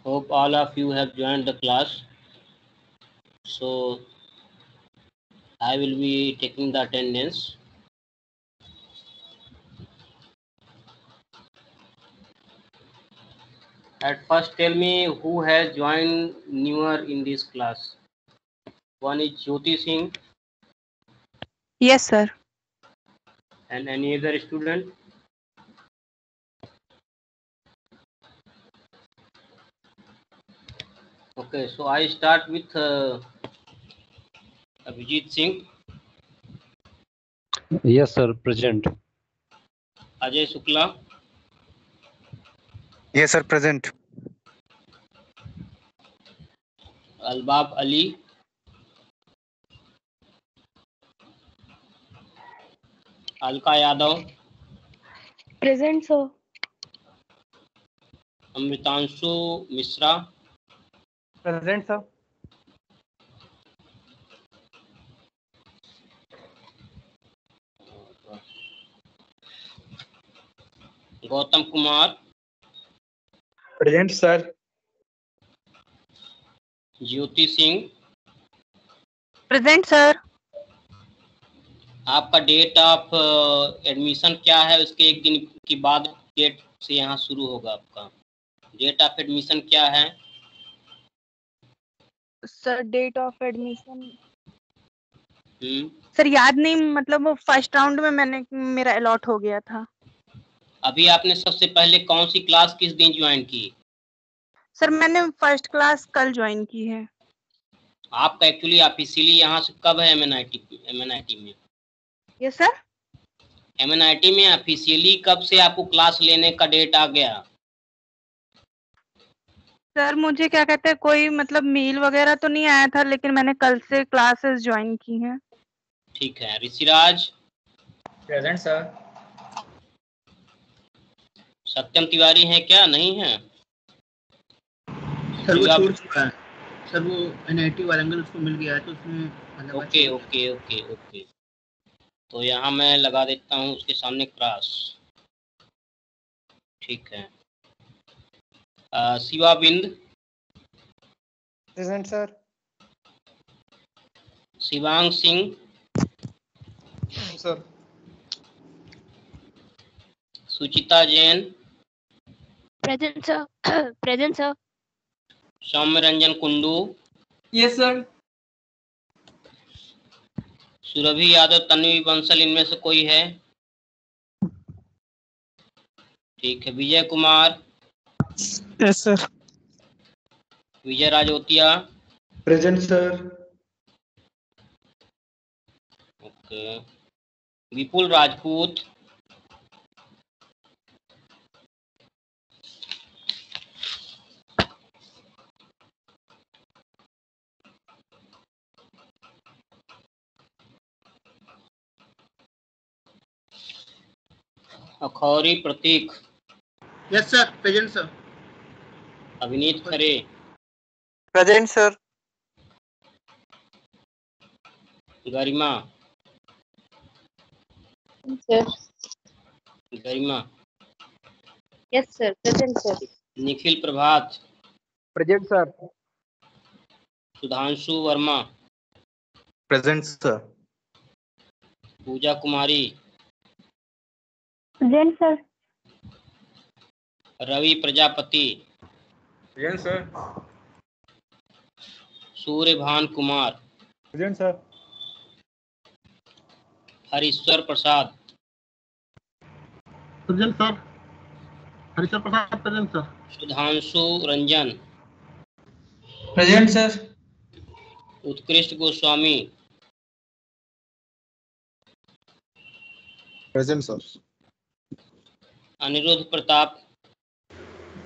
Hope all of you have joined the class. So I will be taking the attendance. At first, tell me who has joined newer in this class. One is Jyoti Singh. Yes, sir. And any other student? Okay, so I start with Abhijit Singh. Yes, sir. Present. Ajay Shukla. Yes, sir. Present. Albab Ali. Alka Yadav. Present, sir. Amritanshu Mishra. Present, sir. Gautam Kumar. Present, sir. Jyoti Singh. Present sir. आपका date of admission क्या है, उसके एक दिन की बाद date से यहाँ शुरू होगा आपका. डेट ऑफ एडमिशन क्या है? Sir date of admission sir याद नहीं, मतलब फर्स्ट राउंड में मेरा अलॉट हो गया था. अभी आपने सबसे पहले कौन सी क्लास किस दिन ज्वाइन की? सर मैंने फर्स्ट क्लास कल ज्वाइन की है. आपका एक्चुअली ऑफिशियली यहाँ से कब है एमएनआईटी में? Yes sir. एमएनआईटी में ऑफिशियली कब से आपको क्लास लेने का डेट आ गया? सर मुझे क्या कहते हैं, कोई मतलब मेल वगैरह तो नहीं आया था, लेकिन मैंने कल से क्लासेस ज्वाइन की हैं. ठीक है. ऋषिराज. Present, sir. सत्यम तिवारी है क्या? नहीं है सर, वो छोड़ चुका है सर. वो एनआईटी वारंगल उसको मिल गया है, तो उसमें ओके ओके ओके ओके. तो यहाँ मैं लगा देता हूँ उसके सामने क्रॉस. ठीक है. Shivabind. Present, sir. Shivang Singh. Sir. Suchita Jain. Present, sir. Present, sir. Saumya Ranjan Kundu. Yes, sir. Surbhi Yadav, Tanvi Bansal, इनमें से कोई है? ठीक है. Vijay Kumar. Yes, sir. Vijay Rajotiya. Present, sir. Okay. Vipul Rajput. Akhouri Prateek. Yes sir. Present, sir. Abhineet Khare. Present, sir. Garima. Sir. Garima. Yes, sir. Present, sir. Nikhil Prabhat. Present, sir. Sudhanshu Verma. Present, sir. Pooja Kumari. Present, sir. Ravi Prajapati. Present, sir. Suryabhan Kumar. Present, sir. Harishwar Prasad. Present, sir. Harishwar Prasad. Present, sir. Sudhanshu Ranjan. Present, sir. Utkrisht Goswami. Present, sir. Aniruddh Pratap.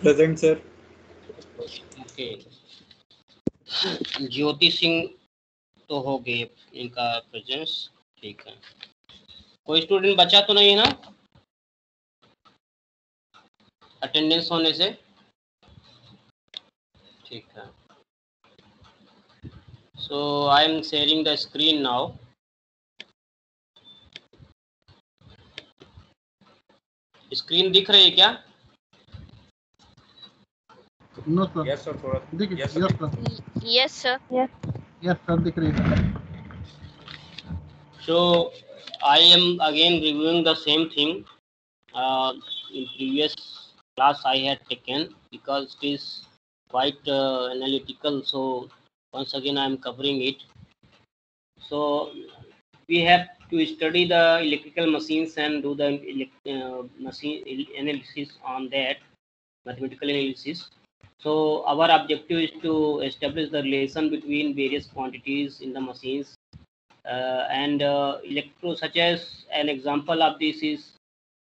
Present, sir. Okay. Jyoti Singh तो हो गए इनका presence. ठीक है. कोई student बचा तो नहीं है ना अटेंडेंस होने से? ठीक है. So I am sharing the screen now. Screen दिख रही है क्या? No sir Yes, sir. थोड़ा. दिख Yes, yes sir. Sir Yes, sir. Yes sir दिख रही है So I am again reviewing the same thing in previous class I had taken, because it is quite analytical. So once again I am covering it. So we have to study the electrical machines and do the machine analysis on that, mathematical analysis. So our objective is to establish the relation between various quantities in the machines, and such as an example of this is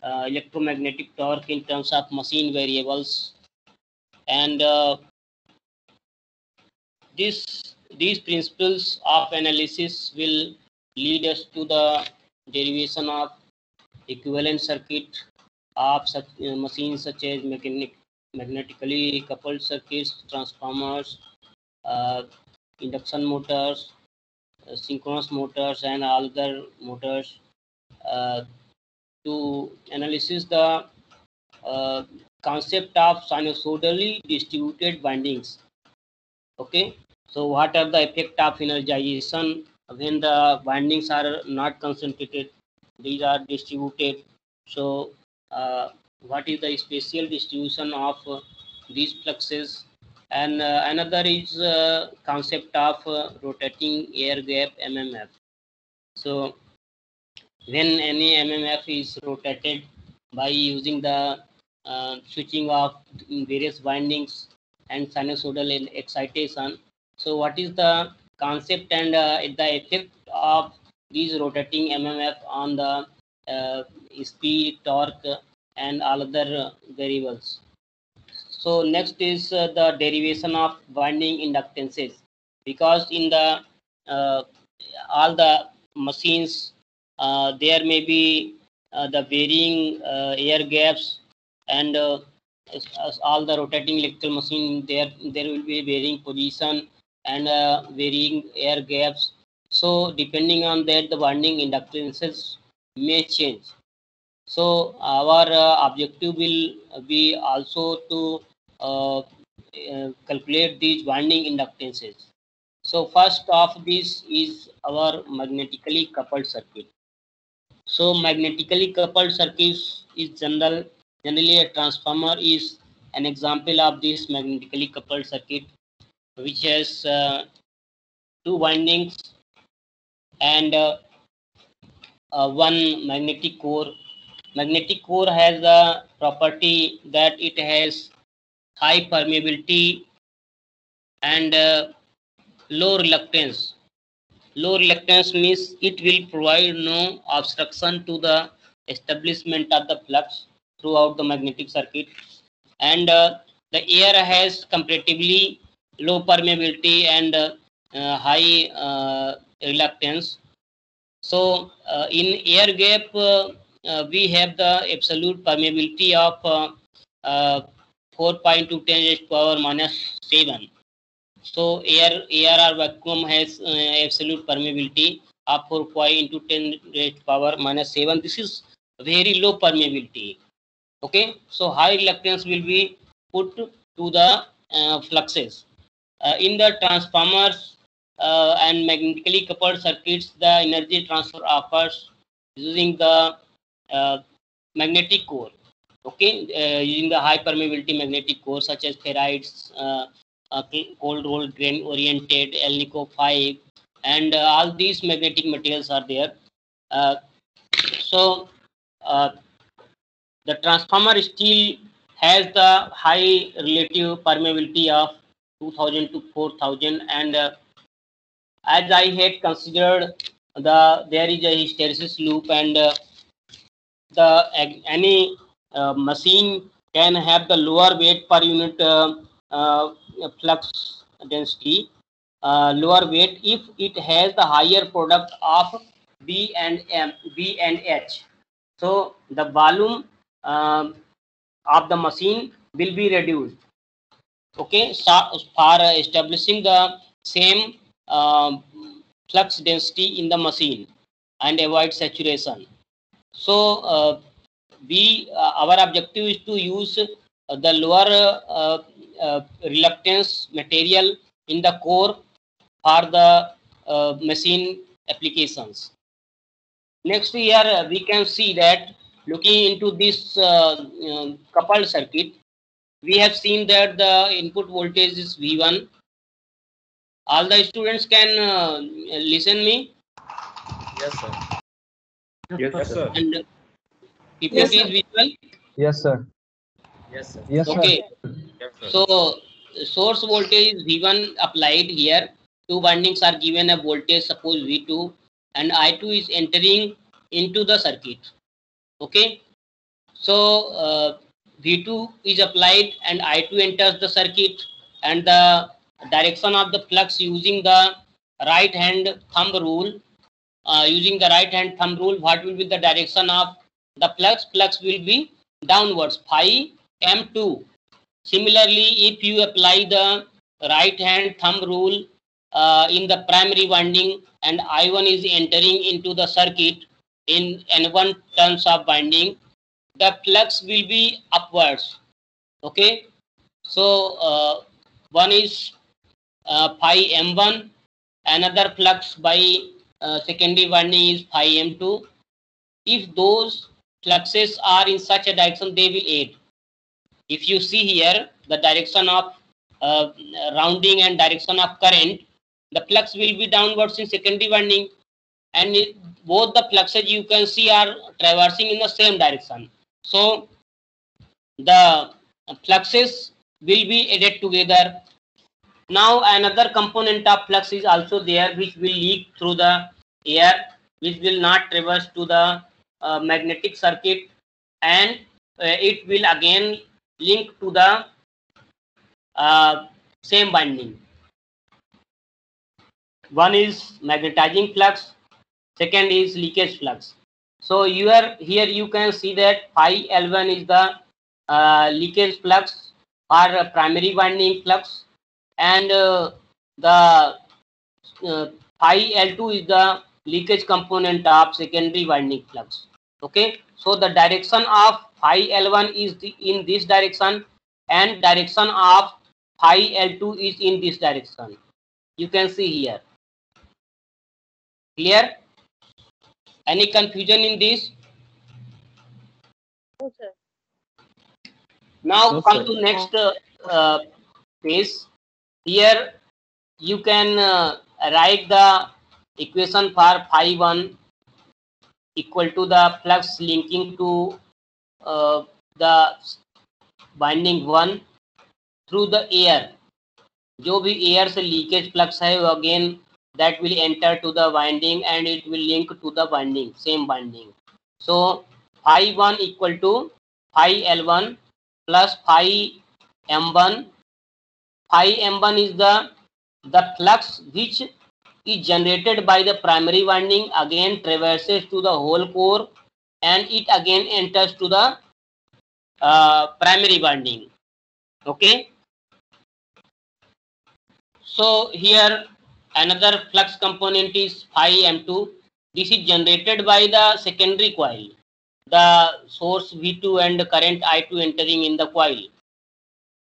electromagnetic torque in terms of machine variables, and these principles of analysis will lead us to the derivation of equivalent circuit of such machines such as magnetically coupled circuits, transformers, uh, induction motors, synchronous motors, and all other motors, uh, to analyze the uh, concept of sinusoidally distributed windings. Okay, so what are the effect of energization when the windings are not concentrated? These are distributed. So what is the spatial distribution of these fluxes? And another is concept of rotating air gap MMF. So when any MMF is rotated by using the switching of various windings and sinusoidal excitation, so what is the concept and the effect of these rotating MMF on the speed, torque, and all other variables? So next is the derivation of winding inductances, because in the all the machines there may be the varying air gaps, and as all the rotating electrical machine, there will be varying position and varying air gaps. So depending on that, the winding inductances may change. So our objective will be also to calculate these winding inductances. So first of this is our magnetically coupled circuit. So magnetically coupled circuits is generally a transformer is an example of this magnetically coupled circuit, which has two windings and one magnetic core. Magnetic core has the property that it has high permeability and low reluctance. Low reluctance means it will provide no obstruction to the establishment of the flux throughout the magnetic circuit, and the air has comparatively low permeability and high reluctance. So in air gap, we have the absolute permeability of 4.2 10 raised to power minus 7. So air or vacuum has absolute permeability of 4.10 raised to power minus 7. This is very low permeability. Okay, so high reluctance will be put to the fluxes. In the transformers and magnetically coupled circuits, the energy transfer occurs using the uh, magnetic core. Okay, using the high permeability magnetic core such as ferrites, cold rolled grain oriented, Alnico 5, and all these magnetic materials are there. Uh, so uh, the transformer still has the high relative permeability of 2000 to 4000, and as I had considered, there is a hysteresis loop, and any machine can have the lower weight per unit flux density, lower weight if it has the higher product of B and H. So the volume of the machine will be reduced. Okay, so for establishing the same flux density in the machine and avoid saturation. So our objective is to use the lower reluctance material in the core for the machine applications. Next here we can see that looking into this coupled circuit, we have seen that the input voltage is V1. All the students can listen me. Yes, sir. Yes, sir. And PPT Yes, is sir. visual. Yes, sir. Yes, sir. Yes, sir. Okay. Yes, sir. So source voltage is V1 applied here. Two windings are given a voltage, suppose V2, and I2 is entering into the circuit. Okay. So V2 is applied and I2 enters the circuit, and the direction of the flux using the right hand thumb rule. What will be the direction of the flux? Flux will be downwards, phi m2. Similarly, if you apply the right hand thumb rule in the primary winding and I1 is entering into the circuit in N1 turns of winding, the flux will be upwards. Okay, so one is phi m1, another flux by secondary winding is phi m2. If those fluxes are in such a direction, they will aid. If you see here the direction of rounding and direction of current, the flux will be downwards in secondary winding, and both the fluxes you can see are traversing in the same direction. So the fluxes will be added together. Now another component of flux is also there, which will leak through the air, which will not traverse to the magnetic circuit, and it will again link to the same winding. One is magnetizing flux, second is leakage flux. So here you can see that phi L1 is the leakage flux or primary winding flux, and the phi L2 is the leakage component of secondary winding flux. Okay, so the direction of phi L1 is in this direction, and direction of phi L2 is in this direction. You can see here. Clear? Any confusion in this? No, sir. Now No, come sir. to next page. Here you can write the equation for phi 1 equal to the flux linking to the winding 1 through the air. जो भी air से leakage flux है वो again that will enter to the winding and it will link to the winding, same winding. So phi 1 equal to phi L1 plus phi M1. Phi M1 is the flux which is generated by the primary winding, again traverses to the whole core, and it again enters to the primary winding. Okay. So here another flux component is phi M2. This is generated by the secondary coil, the source V2 and current I2 entering in the coil.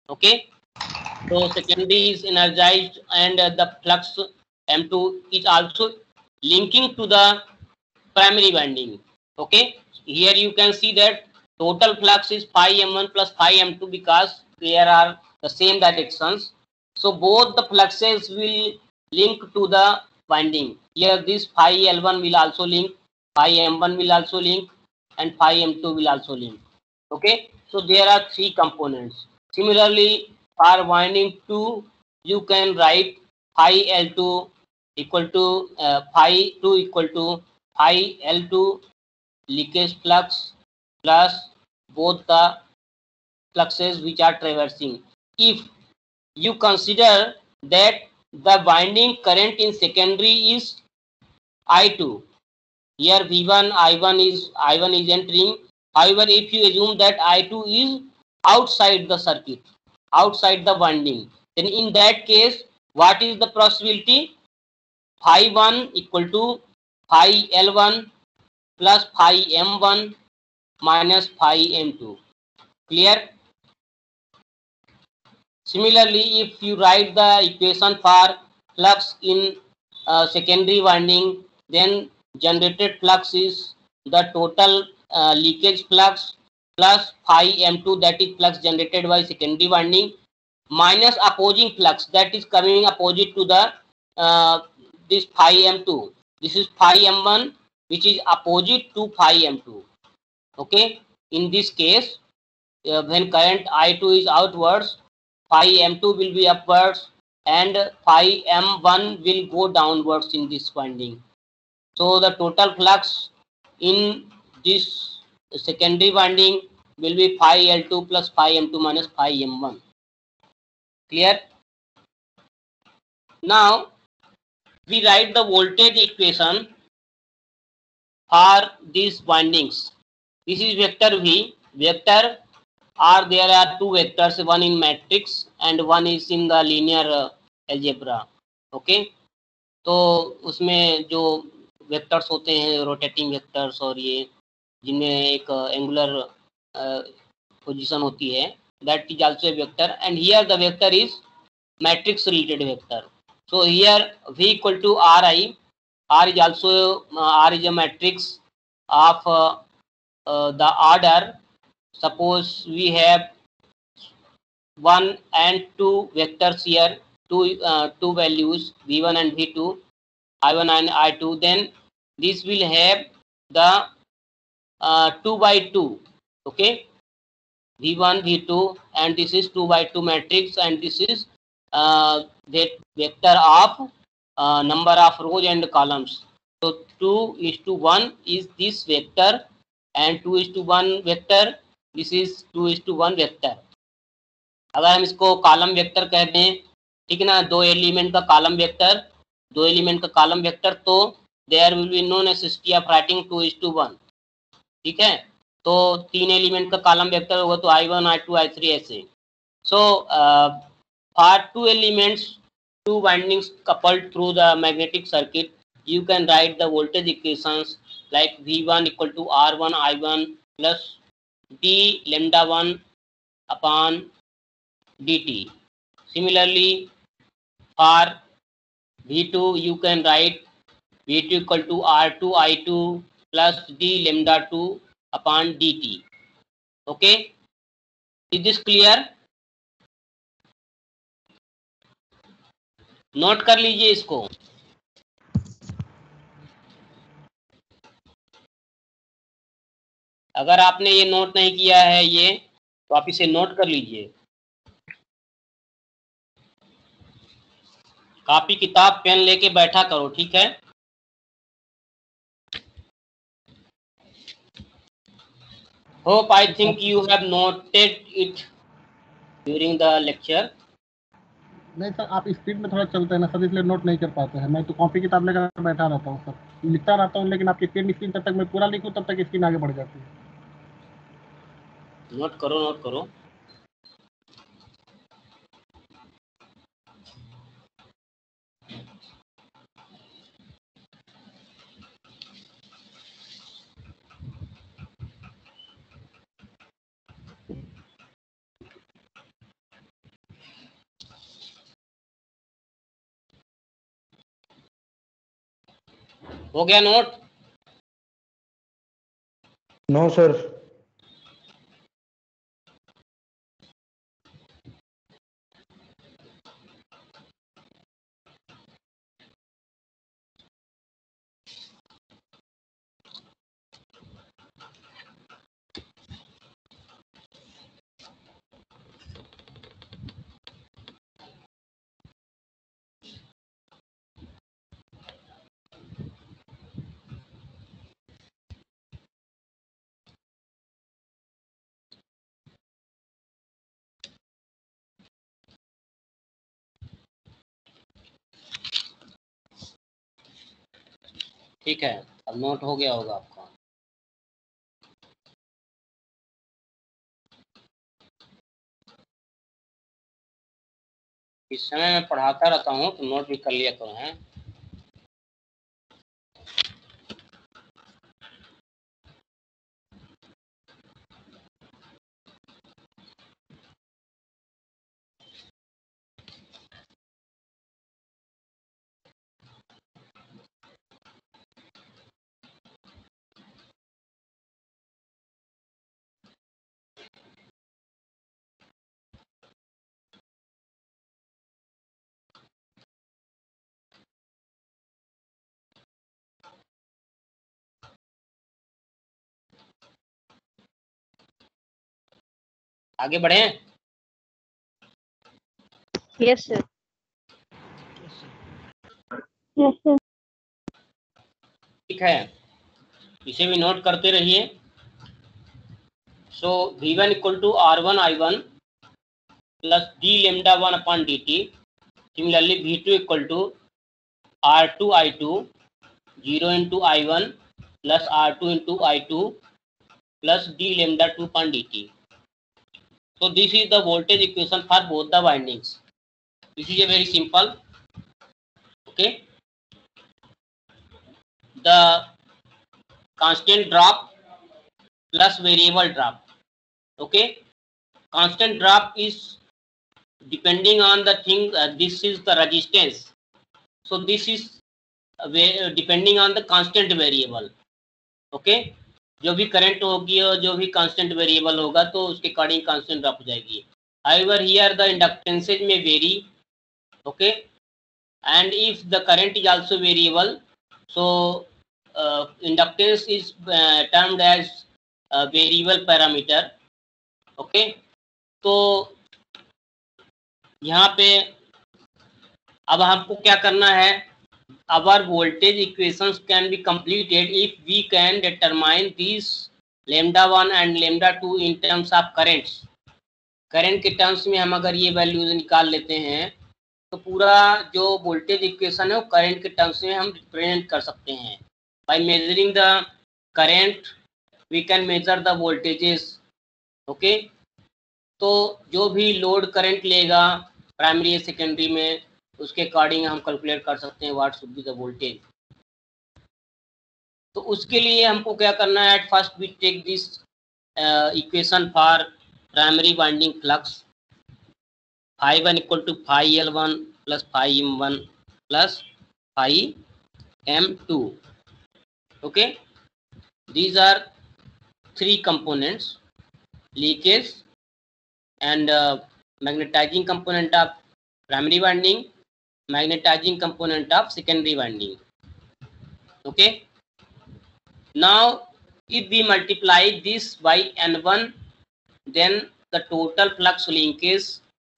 Okay. So secondary is energized, and the flux M2 is also linking to the primary winding. Okay. Here you can see that total flux is phi M1 plus phi M2 because there are the same directions. So both the fluxes will link to the winding. Here this phi L1 will also link, phi M1 will also link, and phi M2 will also link. Okay. So there are three components. Similarly, for winding 2, you can write phi L2 equal to phi 2 equal to phi L2 leakage flux plus both the fluxes which are traversing. If you consider that the winding current in secondary is I2, here V1 I1 is entering. However, if you assume that I2 is outside the circuit, outside the winding, then in that case what is the possibility? Phi 1 equal to phi L1 plus phi M1 minus phi M2. Clear? Similarly, if you write the equation for flux in secondary winding, then generated flux is the total leakage flux plus phi m2, that is flux generated by secondary winding, minus opposing flux that is coming opposite to the this phi m2. This is phi m1 which is opposite to phi m2. Okay, in this case when current I2 is outwards, phi m2 will be upwards and phi m1 will go downwards in this winding. So the total flux in this secondary winding will be phi L2 plus phi M2 minus phi M1. Clear? Now we write the voltage equation for these windings. This is vector V. Vector R, there are two vectors, one in matrix and one is in the linear algebra. Okay, तो उसमें जो vectors होते हैं rotating vectors और ये जिनमें एक angular position होती है, that is also a vector, and here the vector is matrix related vector. So here V equal to Ri. R is also R is a matrix of the order. Suppose we have 1 and 2 vectors here, two values V1 and V2, I1 and I2, then this will have the 2 by 2. Okay, V1 V2, and this is 2 by 2 matrix, and this is that vector of number of rows and columns. So 2:1 is this vector and 2:1 vector, this is 2:1 vector. अगर हम इसको column vector कह दें, ठीक है ना, दो element का कॉलम वेक्टर, तो there will be no necessity of writing 2:1. ठीक है, तो 3 एलिमेंट का कॉलम वेक्टर होगा तो I1 I2 I3 ऐसे. So for 2 elements, 2 windings coupled through the magnetic circuit, you can write the voltage equations like V1 equal to R1 I1 plus d lambda 1 upon dt. Similarly, for V2 you can write V2 equal to R2 I2 plus d lambda 2 upon dt. Okay, is this clear? Note कर लीजिए इसको. अगर आपने ये note नहीं किया है ये, तो आप इसे नोट कर लीजिए. कॉपी किताब पेन लेके बैठा करो, ठीक है. Hope I think you have noted it during the lecture. नहीं सर, आप स्पीड में थोड़ा चलते हैं ना सर, इसलिए नोट नहीं कर पाते हैं. मैं तो कॉपी किताब लेकर बैठा रहता हूँ सर, लिखता रहता हूँ, लेकिन आपकी स्क्रीन तब तक मैं पूरा लिखूँ तब तक स्क्रीन आगे बढ़ जाती है. नोट करो. हो गया नोट? No, sir. ठीक है, अब नोट हो गया होगा आपका. इस समय मैं पढ़ाता रहता हूँ तो नोट भी कर लिया करो हैं. आगे बढ़े। Yes, sir. Yes, sir. ठीक है, इसे भी नोट करते रहिए। So V1 equal to R1 I1 plus d lambda 1 upon dt। Similarly V2 equal to R2 I2 0 into I1 plus R2 into I2 plus d lambda 2 upon dt. So this is the voltage equation for both the windings. This is a very simple. Okay. The constant drop plus variable drop. Okay. Constant drop is depending on the thing. This is the resistance. So this is depending on the constant variable. Okay. जो भी current होगी और जो भी constant variable होगा तो उसके according constant drop हो जाएगी। However here the inductances may vary. Okay, and if the current is also variable, so inductance is termed as variable parameter. Okay, तो यहाँ पे अब हमको क्या करना है, our voltage equations can be completed if we can determine these lambda 1 and lambda 2 in terms of currents. Current के terms में हम अगर ये वैल्यूज निकाल लेते हैं तो पूरा जो वोल्टेज इक्वेशन है वो करंट के टर्म्स में हम रिप्रेजेंट कर सकते हैं। By measuring the current we can measure the voltages. Okay, तो जो भी लोड करंट लेगा प्राइमरी या सेकेंडरी में, उसके अकॉर्डिंग हम कैलकुलेट कर सकते हैं what should be the voltage. तो उसके लिए हमको क्या करना है, at first we take this equation for primary winding flux. Φ1 equal to Φ L1 plus Φm1 plus Φm2। Okay, these are three components, leakage and magnetising component of primary winding, magnetizing component of secondary winding. Okay, now if we multiply this by N1, then the total flux linkage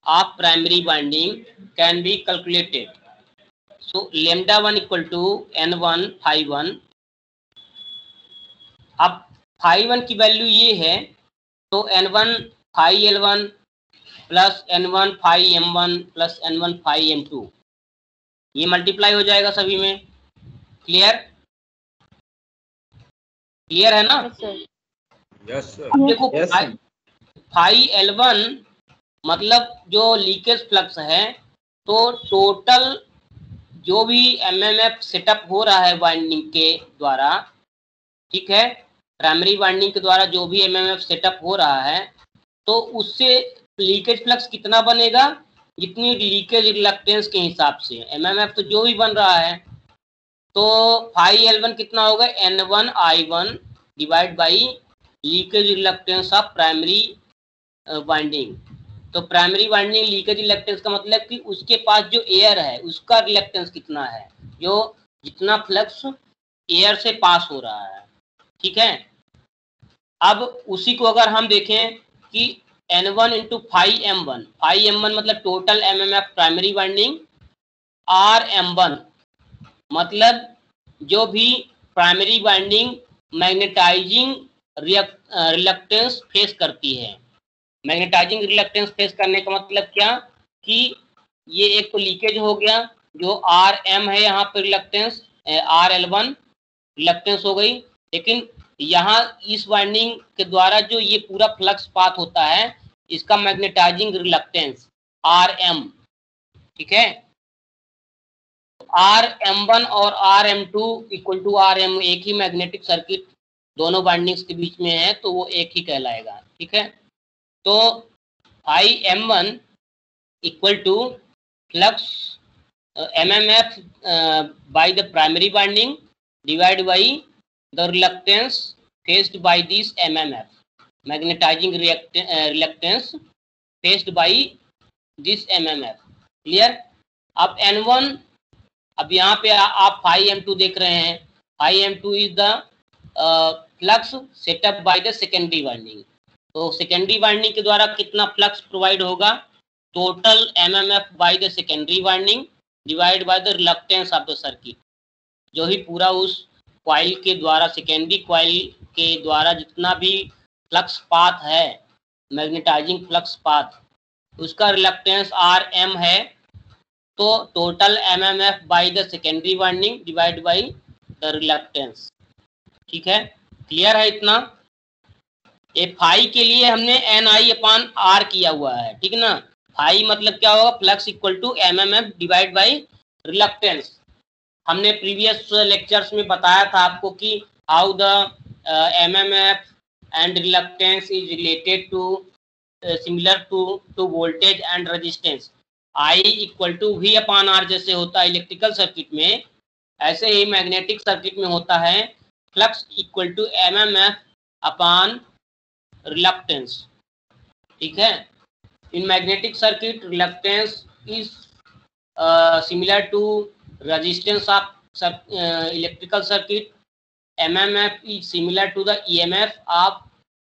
of primary winding can be calculated. So lambda 1 equal to N1 Φ1। अब Φ1 की value ये है, तो N1 Φ L1 plus N1 Φm1 plus N1 Φm2, ये multiply हो जाएगा सभी में। क्लियर, क्लियर है ना? Yes sir. अब देखो Φ L1 मतलब जो लीकेज फ्लक्स है, तो टोटल जो भी एमएमएफ सेटअप हो रहा है वाइंडिंग के द्वारा, ठीक है, प्राइमरी वाइंडिंग के द्वारा जो भी एमएमएफ सेटअप हो रहा है, तो उससे लीकेज फ्लक्स कितना बनेगा, जितनी लीकेज रिलक्टेंस के हिसाब से। एमएमएफ तो जो भी बन रहा है, तो Φ L1 कितना होगा, N1 I1 divide by leakage reluctance of primary winding. तो प्राइमरी वाइंडिंग लीकेज रिलक्टेंस का मतलब कि उसके पास जो एयर है उसका रिलक्टेंस कितना है, जो जितना फ्लक्स एयर से पास हो रहा है। ठीक है, अब उसी को अगर हम देखें कि N1 इंटू Φm1, Φm1 मतलब total MMF primary winding, Rm1 मतलब जो भी primary winding magnetising reluctance face करती है। मैग्नेटाइजिंग रिलक्टेंस फेस करने का मतलब क्या, कि ये एक तो लीकेज हो गया, जो Rm है यहाँ पर रिलक्टेंस, RL1 रिलक्टेंस हो गई, लेकिन यहाँ इस वाइंडिंग के द्वारा जो ये पूरा फ्लक्स पाथ होता है, इसका मैग्नेटाइजिंग रिलक्टेंस Rm। ठीक है, Rm1 और Rm2 इक्वल टू Rm, एक ही मैग्नेटिक सर्किट दोनों वाइंडिंग्स के बीच में है, तो वो एक ही कहलाएगा। ठीक है, तो Φm1 equal to flux MMF by the primary winding divide by the reluctance faced by this MMF, magnetizing reluctance faced by this MMF। Clear. अब N1, अब यहाँ पे आप Φm2 देख रहे हैं, Φm2 is the flux setup by the secondary winding. तो secondary winding के द्वारा कितना फ्लक्स प्रोवाइड होगा, total MMF by the secondary winding divide by the reluctance of the circuit. जो ही पूरा उस कॉइल के द्वारा, सेकेंडरी कॉइल के द्वारा जितना भी फ्लक्स पाथ है, मैग्नेटाइजिंग फ्लक्स पाथ, उसका रिलक्टेंस आर एम है, तो total MMF by the secondary winding divide by the reluctance. ठीक है, क्लियर है इतना। ये फाई के लिए हमने NI/R किया हुआ है, ठीक ना। फाई मतलब क्या होगा, flux equal to MMF divide by reluctance. हमने प्रीवियस लेक्चर्स में बताया था आपको कि how the MMF and reluctance is related to similar to voltage and resistance. I equal to V/R जैसे होता है इलेक्ट्रिकल सर्किट में, ऐसे ही मैग्नेटिक सर्किट में होता है flux equal to MMF upon reluctance. ठीक है, in magnetic circuit reluctance is similar to resistance of electrical circuit, MMF is similar to the EMF of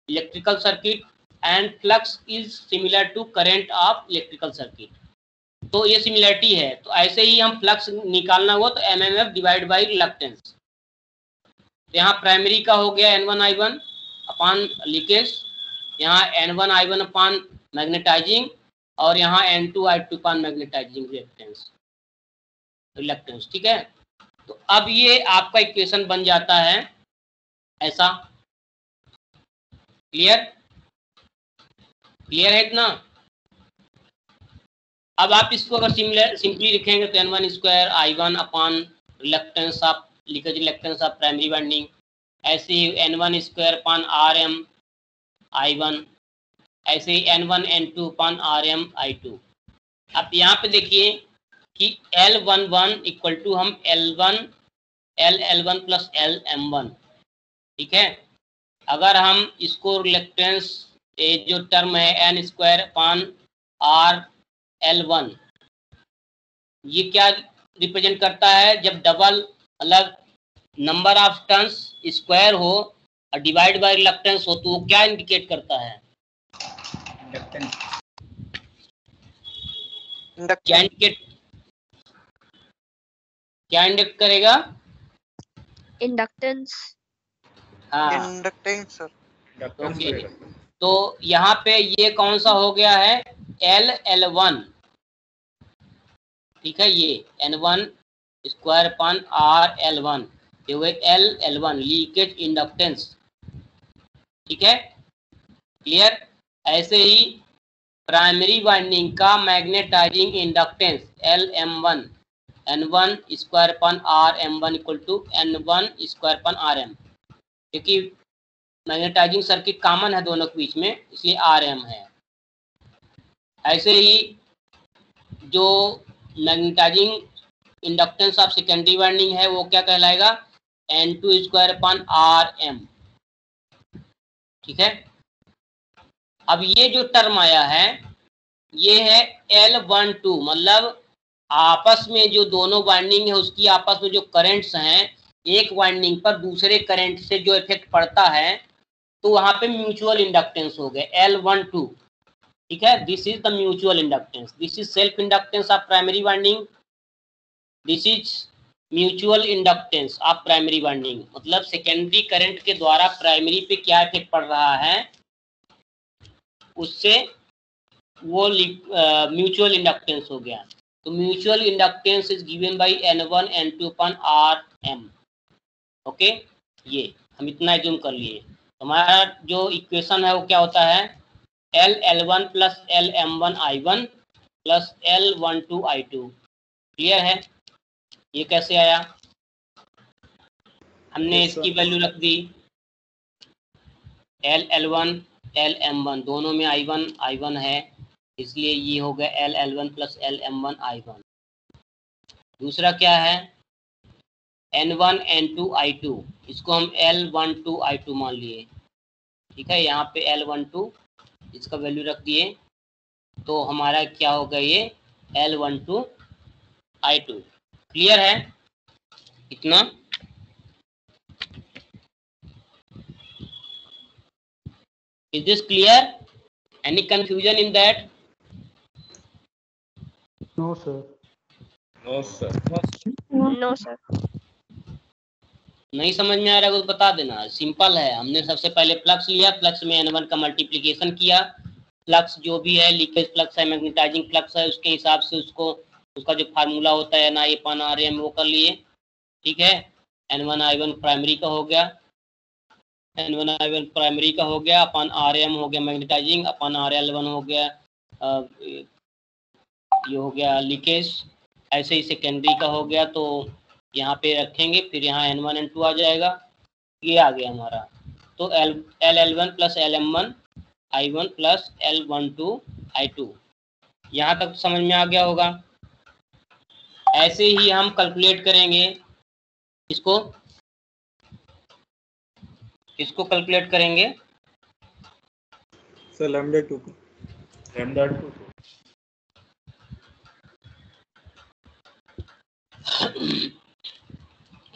electrical circuit and flux is similar to current of electrical circuit. तो ये similarity है। तो ऐसे ही हम flux निकालना हो तो MMF divide by reluctance. यहाँ प्राइमरी का हो गया N1I1 अपॉन लीकेज, यहाँ N1I1 अपॉन मैग्नेटाइजिंग, और यहाँ N2I2 अपॉन मैग्नेटाइजिंग रिलक्टेंस। ठीक है, तो अब ये आपका इक्वेशन बन जाता है ऐसा। क्लियर है इतना। अब आप इसको अगर सिंपली लिखेंगे तो N1 square I1 upon reluctance of leakage reluctance of primary winding, ऐसे ही N1 square upon RM I1, ऐसे ही N1 N2 upon RM I2। अब यहाँ पे देखिए कि L11 इक्वल टू हम L11 प्लस LM1। ठीक है, अगर हम इसको रिलक्टेंस जो टर्म है N स्क्वायर अपॉन RL1, ये क्या रिप्रेजेंट करता है, जब डबल अलग नंबर ऑफ टर्न्स स्क्वायर हो और डिवाइड बाय रिलक्टेंस हो तो वो क्या इंडिकेट करता है, क्या इंडिकेट करेगा, इंडक्टेंस। हाँ इंडक्टेंस सर। ओके, तो यहाँ पे ये कौन सा हो गया है, LL1। ठीक है, ये N1 स्क्वायर अपॉन RL1, ये हुए LL1 लीकेज इंडक्टेंस। ठीक है, क्लियर। ऐसे ही प्राइमरी वाइंडिंग का magnetising inductance LM1, N1 square upon RM1 equal to N1 square upon RM, क्योंकि मैग्नेटाइजिंग सर्किट कॉमन है दोनों के बीच में, इसलिए RM है। ऐसे ही जो magnetising inductance of secondary winding है वो क्या कहलाएगा, N2 स्क्वायर अपॉन RM। ठीक है, अब ये जो टर्म आया है ये है L12, मतलब आपस में जो दोनों वाइंडिंग है उसकी आपस में जो करंट्स हैं, एक वाइंडिंग पर दूसरे करंट से जो इफेक्ट पड़ता है तो वहां पे म्यूचुअल इंडक्टेंस हो गए L12। ठीक है, this is the mutual inductance, this is self inductance of primary winding, this is mutual inductance of primary winding. मतलब सेकेंडरी करंट के द्वारा प्राइमरी पे क्या इफेक्ट पड़ रहा है उससे वो म्यूचुअल इंडक्टेंस हो गया। तो mutual inductance is given by N1 N2 upon RM। Okay, ये हम इतना जूम कर लिए। हमारा जो इक्वेशन है वो क्या होता है, LL1 plus LM1 I1 plus L12 I2। Clear है, ये कैसे आया, हमने इसकी वैल्यू रख दी LL1 LM1, दोनों में I1 है, इसलिए ये हो गया LL1 प्लस LM1 I1। दूसरा क्या है N1 N2 I2, इसको हम L12 I2 मान लिए। ठीक है, यहाँ पे L12 इसका वैल्यू रख दिए तो हमारा क्या होगा, ये L12 I2। क्लियर है इतना। Is this clear? Any confusion in that? No, sir. No, sir. No, sir. नहीं समझ में आ रहा है तो बता देना, सिंपल है। हमने सबसे पहले फ्लक्स लिया, फ्लक्स में N1 का मल्टीप्लिकेशन किया, फ्लक्स जो भी है, लीकेज फ्लक्स है, मैग्नेटाइजिंग फ्लक्स है, उसके हिसाब से उसका जो फार्मूला होता है NI/RM वो कर लिए, ठीक है। N1I1 प्राइमरी का हो गया, N1I1 प्राइमरी का हो गया, अपन RM हो गया मैग्नेटाइजिंग, अपन RL1 हो गया ये हो गया लीकेज, ऐसे ही सेकेंडरी का हो गया। तो यहाँ पे रखेंगे, फिर यहाँ N1 N2 आ जाएगा, ये आ गया हमारा। तो LL1 plus LM1 I1 plus L12 I2, यहाँ तक समझ में आ गया होगा। ऐसे ही हम कैलकुलेट करेंगे इसको कैलकुलेट करेंगे सर लैम्डा 2 को।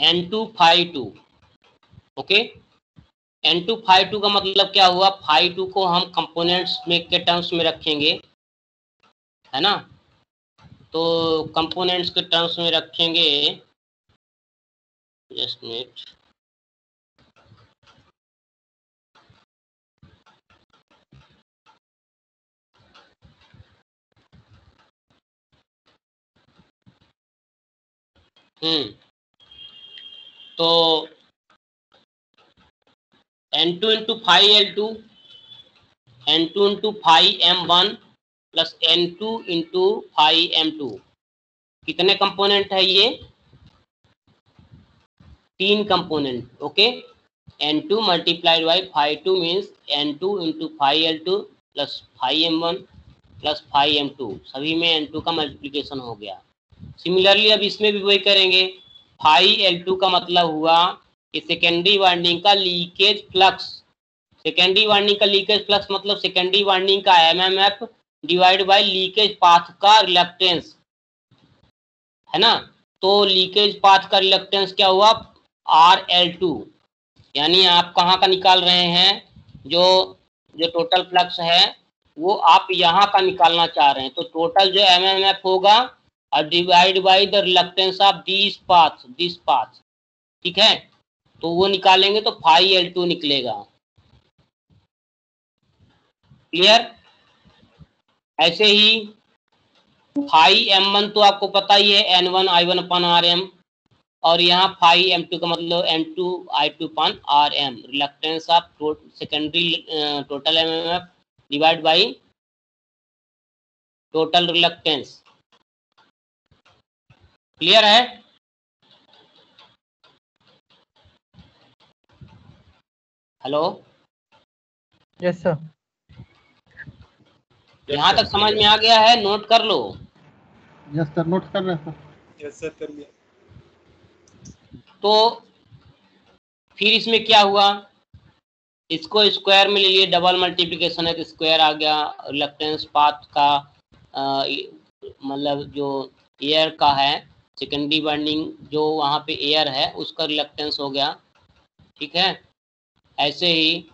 N2 phi 2, okay. N2 phi 2 का मतलब क्या हुआ, phi 2 को हम कंपोनेंट्स में के टर्म्स में रखेंगे, है ना। तो कंपोनेंट्स के टर्म्स में रखेंगे, जस्ट मिनट, तो N2 into phi L2, N2 into phi M1 plus N2 into phi M2, कितने कंपोनेंट है ये, 3 component, okay. N2 multiplied by phi 2 means N2 into phi L2 plus phi M1 plus phi M2, सभी में N2 का multiplication हो गया। Similarly अब इसमें भी वही करेंगे। phi L2 का मतलब हुआ कि सेकेंडरी वाइंडिंग का लीकेज फ्लक्स, सेकेंडरी वाइंडिंग का लीकेज फ्लक्स मतलब सेकेंडरी वाइंडिंग का MMF divide by leakage path का रिलक्टेंस, है ना। तो लीकेज पाथ का रिलक्टेंस क्या हुआ, RL2, यानी आप कहाँ का निकाल रहे हैं, जो टोटल फ्लक्स है वो आप यहाँ का निकालना चाह रहे हैं। तो टोटल जो MMF होगा और divide by the reluctance of this path, ठीक है। तो वो निकालेंगे तो phi L2 निकलेगा, क्लियर। ऐसे ही phi M1 तो आपको पता ही है N1I1/RM, और यहाँ phi M2 का मतलब N2I2/RM, reluctance of secondary total MMF divide by total reluctance, clear है। Hello, yes sir. यहाँ तक समझ में आ गया है, नोट कर लो। यस सर, नोट कर रहे हैं सर। यस सर, कर लिया। तो फिर इसमें क्या हुआ, इसको स्क्वायर में ले लिए, डबल मल्टीप्लिकेशन है तो स्क्वायर आ गया। रिलक्टेंस पाथ का मतलब जो एयर का है, सेकेंडरी वाइंडिंग जो वहाँ पे एयर है उसका रिलक्टेंस हो गया, ठीक है। ऐसे ही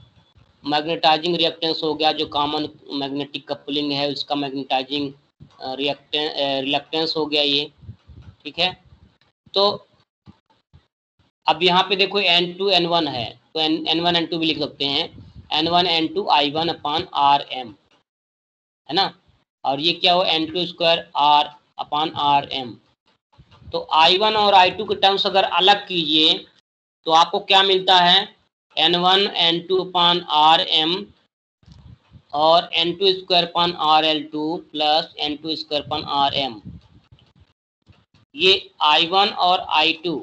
मैग्नेटाइजिंग रिएक्टेंस हो गया, जो कॉमन मैग्नेटिक कपलिंग है उसका मैग्नेटाइजिंग रिलक्टेंस हो गया ये, ठीक है। तो अब यहाँ पे देखो N2 N1 है, तो N1 N2 भी लिख सकते हैं, N1 N2 I1/RM, है ना। और ये क्या हो, N2 स्क्वायर R/RM। तो I1 और I2 के टर्म्स अगर अलग कीजिए तो आपको क्या मिलता है, N1 N2/RM और N2 स्क्वायर/RL2 प्लस N2 स्क्वायर/RM। ये I1 और I2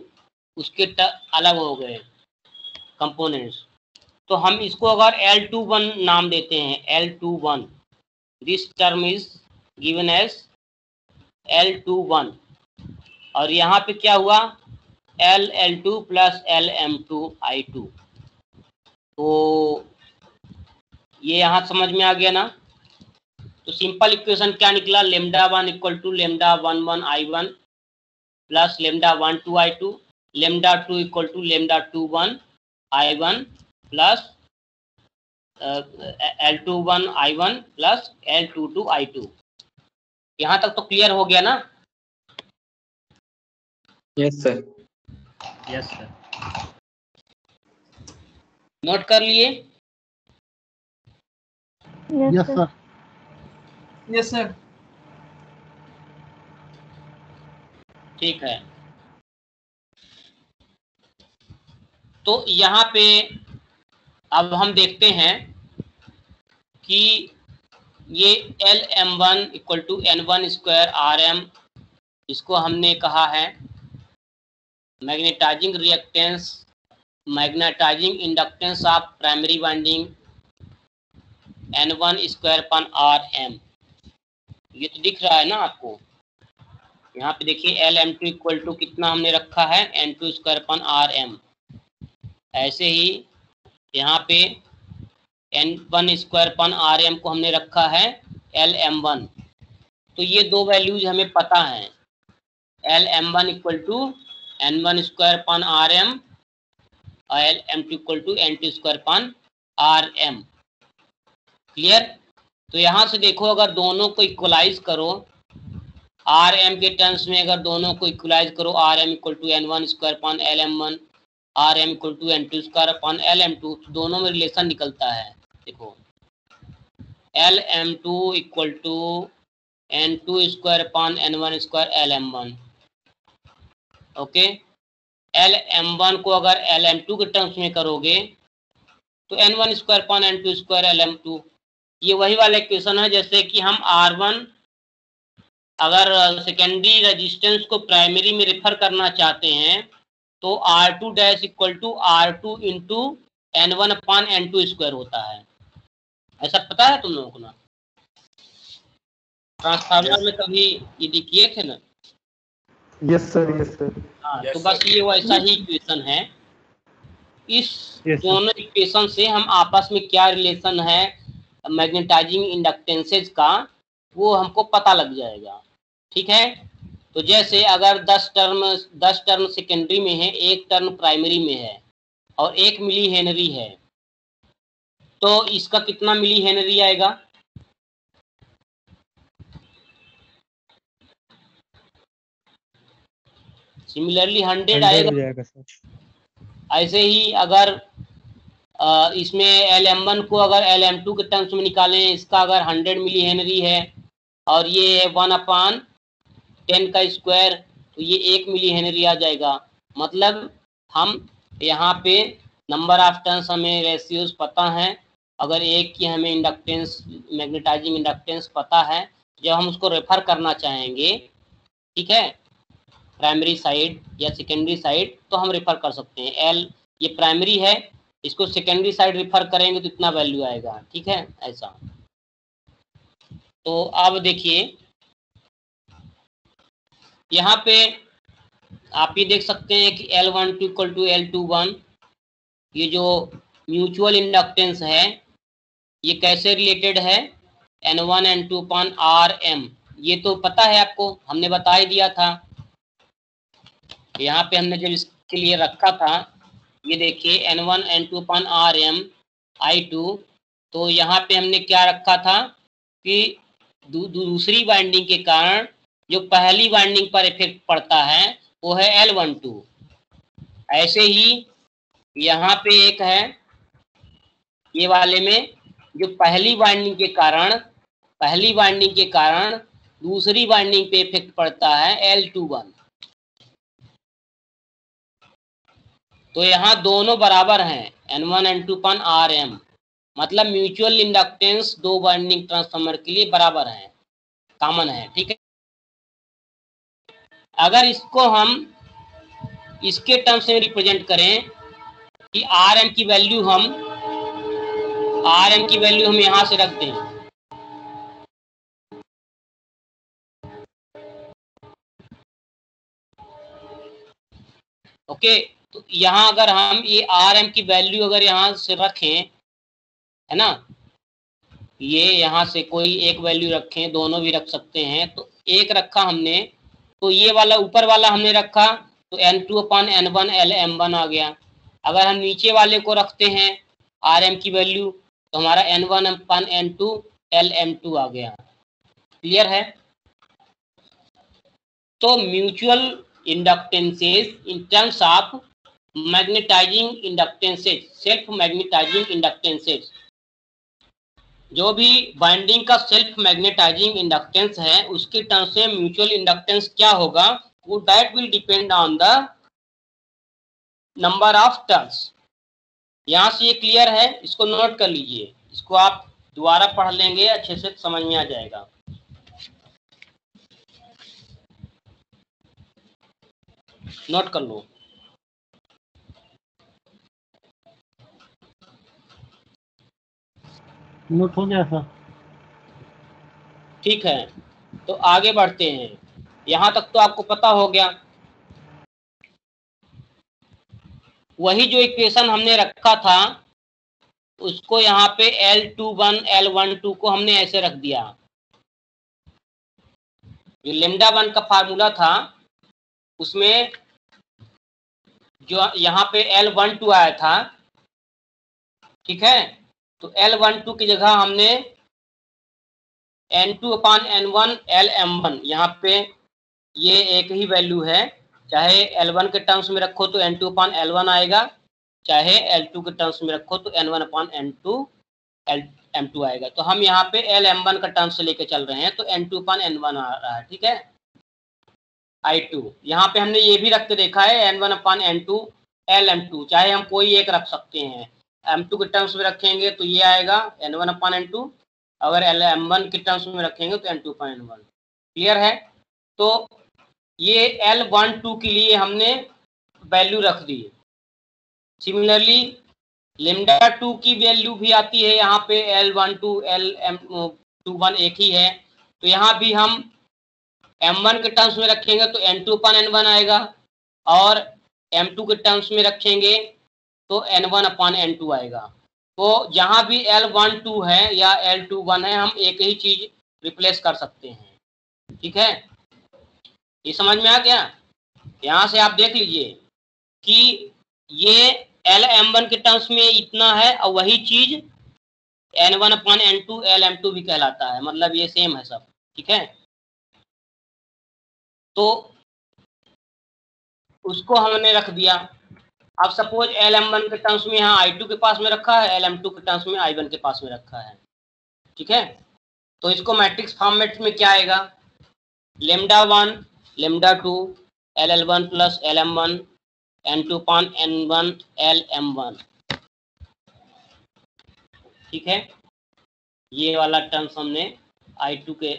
उसके अलग हो गए कंपोनेंट्स। तो हम इसको अगर L21 नाम देते हैं, L21, this term is given as L21। और यहाँ पे क्या हुआ, LL2 प्लस LM2 I2। तो ये यहाँ समझ में आ गया ना। तो सिंपल इक्वेशन क्या निकला, λ1 equal to λ11 I1 plus λ12 I2, λ2 equal to λ21 I1 plus L21 I1 plus L22 I2। यहाँ तक तो क्लियर हो गया ना? Yes sir. Yes sir. Note कर लिए? Yes sir. Yes sir. ठीक है, तो यहाँ पे अब हम देखते हैं कि ये LM1 equal to N1 square RM, इसको हमने कहा है magnetising reactance, magnetising inductance of primary winding N1 square upon RM। ये तो दिख रहा है ना आपको? यहाँ पे देखिए LM2 इक्वल टू कितना हमने रखा है, N2 स्क्वायर अपन RM। ऐसे ही यहाँ पे N1 स्क्वायर अपन RM को हमने रखा है LM1। तो ये दो वैल्यूज हमें पता है, LM1 equal to N1 square upon RM और LM2 equal to N2 square upon RM। Clear? तो यहाँ से देखो, अगर दोनों को इक्वलाइज करो RM के टर्म्स में, अगर दोनों को इक्वलाइज करो, RM equal to N1 square upon LM1, RM equal to N2 square upon LM2, दोनों में रिलेशन निकलता है। देखो LM2 equal to N2 square upon N1 square LM1। Okay, LM1 को अगर LM2 के टर्म्स में करोगे तो N1 स्क्वायर अपन N2 स्क्वायर LM2। ये वही वाला इक्वेशन है जैसे कि हम R1 अगर सेकेंडरी रेजिस्टेंस को प्राइमरी में रेफर करना चाहते हैं तो R2 dash equal to R2 into N1 upon N2 square होता है। ऐसा पता है तुम लोगों को ना? ट्रांसफार्मर में कभी ये किए थे ना? Yes sir, yes sir. हाँ, तो बस ये वैसा ही इक्वेशन है। इस दोनों इक्वेशन से हम आपस में क्या रिलेशन है मैग्नेटाइजिंग इंडक्टेंसेज का, वो हमको पता लग जाएगा। ठीक है, तो जैसे अगर 10 टर्म सेकेंडरी में है, एक टर्म प्राइमरी में है और 1 मिली हेनरी है, तो इसका कितना मिली हेनरी आएगा? सिमिलरली 100 आएगा सर। ऐसे ही अगर इसमें LM1 को अगर LM2 के टर्म्स में निकालें, इसका अगर 100 मिली हेनरी है और ये 1/10 का स्क्वायर, तो ये 1 मिली हेनरी आ जाएगा। मतलब हम यहाँ पे नंबर ऑफ टर्न्स हमें रेशियोज पता है, अगर एक की हमें इंडक्टेंस मैग्नेटाइजिंग इंडक्टेंस पता है, जब हम उसको रेफर करना चाहेंगे, ठीक है, प्राइमरी साइड या सेकेंडरी साइड, तो हम रेफर कर सकते हैं। L ये प्राइमरी है, इसको सेकेंडरी साइड रेफर करेंगे तो इतना वैल्यू आएगा। ठीक है, ऐसा। तो अब देखिए यहाँ पे आप ये देख सकते हैं कि L12 इक्वल टू L21, ये जो म्यूचुअल इंडक्टेंस है ये कैसे रिलेटेड है? N1 N2 upon RM। ये तो पता है आपको, हमने बता ही दिया था। यहाँ पे हमने जब इसके लिए रखा था, ये देखिए N1 N2 upon RM I2, तो यहाँ पे हमने क्या रखा था कि दूसरी वाइंडिंग के कारण जो पहली वाइंडिंग पर इफेक्ट पड़ता है वो है L12। ऐसे ही यहाँ पे एक है, ये वाले में जो पहली वाइंडिंग के कारण दूसरी वाइंडिंग पे इफेक्ट पड़ता है L21। तो यहाँ दोनों बराबर हैं, N1 N2 upon RM, मतलब म्यूचुअल इंडक्टेंस दो वाइंडिंग ट्रांसफार्मर के लिए बराबर है, कॉमन है। ठीक है, अगर इसको हम इसके टर्म्स में रिप्रेजेंट करें कि RM की वैल्यू हम यहाँ से रख दें, ओके, तो यहाँ अगर हम ये RM की वैल्यू अगर यहाँ से रखें, है ना, ये यहाँ से कोई एक वैल्यू रखें, दोनों भी रख सकते हैं, तो एक रखा हमने, तो ये वाला ऊपर वाला हमने रखा तो N2 upon N1 LM1 आ गया। अगर हम नीचे वाले को रखते हैं RM की वैल्यू, तो हमारा N1/N2 LM2 आ गया। क्लियर है? तो mutual inductances in terms of magnetising inductances, self magnetising inductances, जो भी बाइंडिंग का सेल्फ मैग्नेटाइजिंग इंडक्टेंस है उसके टर्म्स में म्यूचुअल इंडक्टेंस क्या होगा, वो that will depend on the number of turns. यहाँ से ये क्लियर है, इसको नोट कर लीजिए, इसको आप दोबारा पढ़ लेंगे अच्छे से समझ में आ जाएगा। नोट कर लो। नोट हो गया सर। ठीक है, तो आगे बढ़ते हैं। यहाँ तक तो आपको पता हो गया। वही जो इक्वेशन हमने रखा था उसको यहाँ पे L21 L12 को हमने ऐसे रख दिया। जो लेमडा 1 का फार्मूला था उसमें जो यहाँ पे L12 आया था, ठीक है, तो L12 की जगह हमने N2/N1 LM1, यहाँ पे ये एक ही वैल्यू है, चाहे L1 के टर्म्स में रखो तो N2/L1 आएगा, चाहे L2 के टर्म्स में रखो तो N1/N2 LM2 आएगा। तो हम यहाँ पे LM1 का टर्म्स से लेके चल रहे हैं तो N2/N1 आ रहा है, ठीक है। I2 यहाँ पे हमने ये भी रख के देखा है N1/N2 LM2, चाहे हम कोई एक रख सकते हैं। M2 के टर्म्स में रखेंगे तो ये आएगा N1/N2, अगर LM1 के टर्म्स में रखेंगे तो N2/N1। क्लियर है? तो ये L12 के लिए हमने वैल्यू रख दी। सिमिलरली लेमडा 2 की वैल्यू भी आती है यहाँ पे L12 LM21 एक ही है, तो यहाँ भी हम M1 के टर्म्स में रखेंगे तो N2/N1 आएगा और M2 के टर्म्स में रखेंगे तो N1/N2 आएगा। तो जहाँ भी L12 है या L21 है हम एक ही चीज रिप्लेस कर सकते हैं, ठीक है। ये समझ में आ गया? यहाँ से आप देख लीजिए कि ये LM1 के टर्म्स में इतना है और वही चीज N1/N2 LM2 भी कहलाता है, मतलब ये सेम है सब, ठीक है। तो उसको हमने रख दिया। अब सपोज LM1 के टर्म्स में यहाँ I2 के पास में रखा है, LM2 के टर्म्स में I1 के पास में रखा है, ठीक है। तो इसको मैट्रिक्स फॉर्मेट में क्या आएगा, lambda 1 lambda 2 LL1 plus LM1 N2/N1 LM1, ठीक है। ये वाला टर्म्स हमने I2 के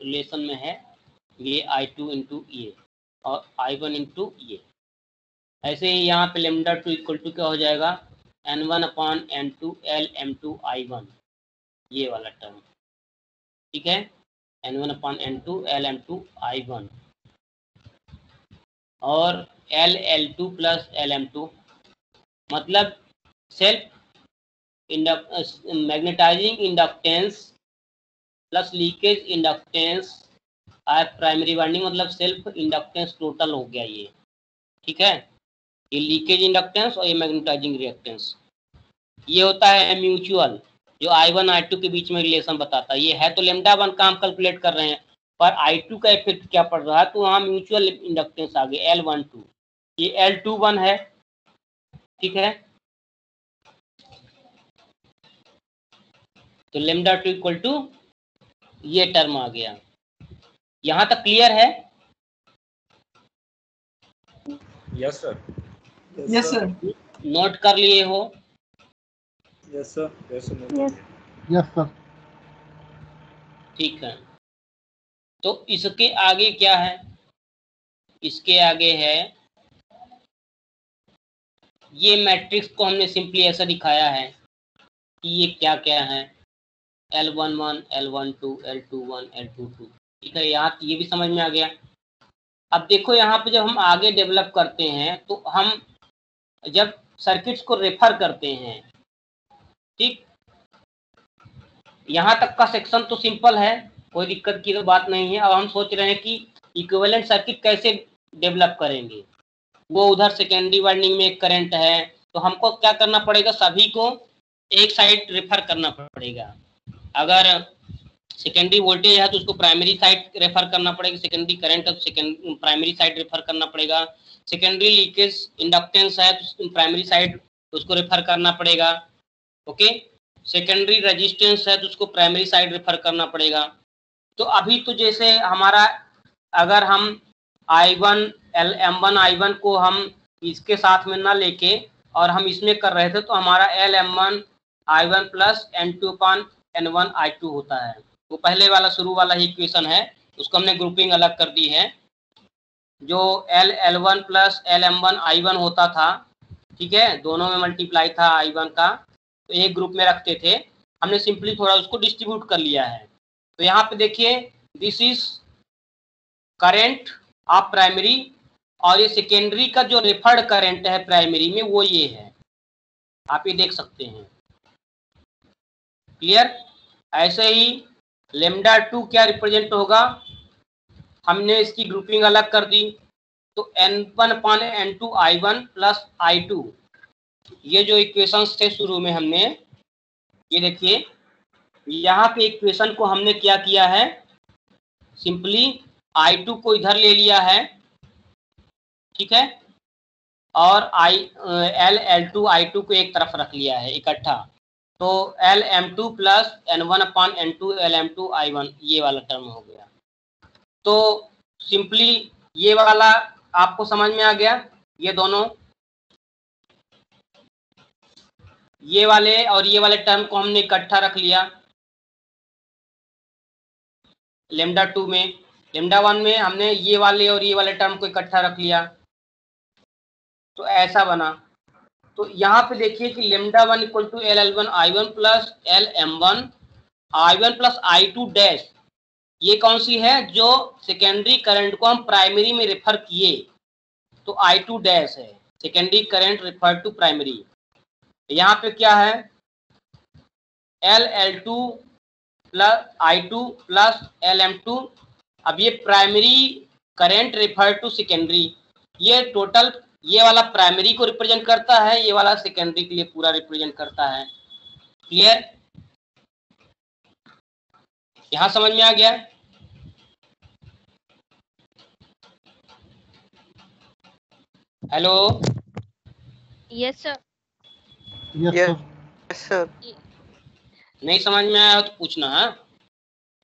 रिलेशन में है, ये I2 इंटू ये और I1 इंटू ये। ऐसे ही यहाँ पे लेमडा 2 इक्वल टू क्या हो जाएगा, N1/N2 LM2 I1, ये वाला टर्म, ठीक है, N1/N2 LM2 I1 और LL2 प्लस LM2, मतलब self magnetizing inductance plus leakage inductance are primary winding, मतलब सेल्फ इंडक्टेंस टोटल हो गया ये, ठीक है। ये लीकेज इंडक्टेंस और ये मैग्नेटाइजिंग रिएक्टेंस, ये होता है म्यूचुअल, जो I1 I2 के बीच में रिलेशन बताता है। ये है तो लेमडा 1 का हम कैलकुलेट कर रहे हैं, पर I2 का इफेक्ट क्या पड़ रहा है, तो वहाँ म्यूचुअल इंडक्टेंस आ गई L12, ये L21 है, ठीक है। तो लेमडा 2 इक्वल टू ये टर्म आ गया। यहाँ तक क्लियर है? Yes sir. Yes sir. Note कर लिए हो? Yes sir. Yes yes sir. ठीक है, तो इसके आगे क्या है, इसके आगे है ये मैट्रिक्स को हमने सिंपली ऐसा दिखाया है कि ये क्या क्या है, L11 L12 L21 L22, ठीक है। यहाँ ये भी समझ में आ गया। अब देखो यहाँ पे जब हम आगे डेवलप करते हैं तो हम जब सर्किट्स को रेफर करते हैं, ठीक, यहाँ तक का सेक्शन तो सिंपल है, कोई दिक्कत की तो बात नहीं है। अब हम सोच रहे हैं कि इक्विवेलेंट सर्किट कैसे डेवलप करेंगे। वो उधर सेकेंडरी वाइंडिंग में एक करंट है, तो हमको क्या करना पड़ेगा, सभी को एक साइड रेफर करना पड़ेगा। अगर सेकेंडरी वोल्टेज है तो उसको प्राइमरी साइड रेफर करना पड़ेगा, सेकेंडरी करंट है तो प्राइमरी साइड रेफर करना पड़ेगा, सेकेंडरी लीकेज इंडक्टेंस है तो प्राइमरी साइड उसको रेफर करना पड़ेगा। ओके, सेकेंडरी रेजिस्टेंस है तो उसको प्राइमरी साइड रेफर करना पड़ेगा। तो अभी तो जैसे हमारा अगर हम I1 M1 I1 को हम इसके साथ में ना लेके और हम इसमें कर रहे थे तो हमारा LM1 I1 plus N2/N1 I2 होता है। वो पहले वाला शुरू वाला ही इक्वेशन है, उसको हमने ग्रुपिंग अलग कर दी है। जो L1 प्लस LM1 I1 होता था, ठीक है, दोनों में मल्टीप्लाई था I1 का, तो एक ग्रुप में रखते थे, हमने सिंपली थोड़ा उसको डिस्ट्रीब्यूट कर लिया है। तो यहाँ पे देखिए this is current of primary और ये सेकेंडरी का जो रेफर्ड करंट है प्राइमरी में वो ये है, आप ये देख सकते हैं। क्लियर? ऐसे ही λ2 क्या रिप्रेजेंट होगा, हमने इसकी ग्रुपिंग अलग कर दी, तो N1/N2 I1 प्लस I2, ये जो इक्वेशंस थे शुरू में हमने, ये देखिए यहाँ पे इक्वेशन को हमने क्या किया है, सिंपली I2 को इधर ले लिया है, ठीक है, और L2 I2 को एक तरफ रख लिया है इकट्ठा, तो LM2 plus N1/N2 LM2 I1 ये वाला टर्म हो गया। तो सिंपली ये वाला आपको समझ में आ गया, ये दोनों, ये वाले और ये वाले टर्म को हमने इकट्ठा रख लिया λ2 में, λ1 में हमने ये वाले और ये वाले टर्म को इकट्ठा रख लिया, तो ऐसा बना। तो यहाँ पे देखिए कि λ1 equal to LL1 I1 plus LM1 I1 plus I2 dash, ये कौन सी है, जो सेकेंडरी करंट को हम प्राइमरी में रेफर किए, तो I2 डैश है, secondary current refer to primary. यहाँ पे क्या है, LL2 plus I2 plus LM2, अब ये primary current refer to secondary, ये टोटल, ये वाला प्राइमरी को रिप्रेजेंट करता है, ये वाला सेकेंडरी के लिए पूरा रिप्रेजेंट करता है। क्लियर? यहां समझ में आ गया? Hello, yes sir. Yes sir. नहीं समझ में आया तो पूछना है।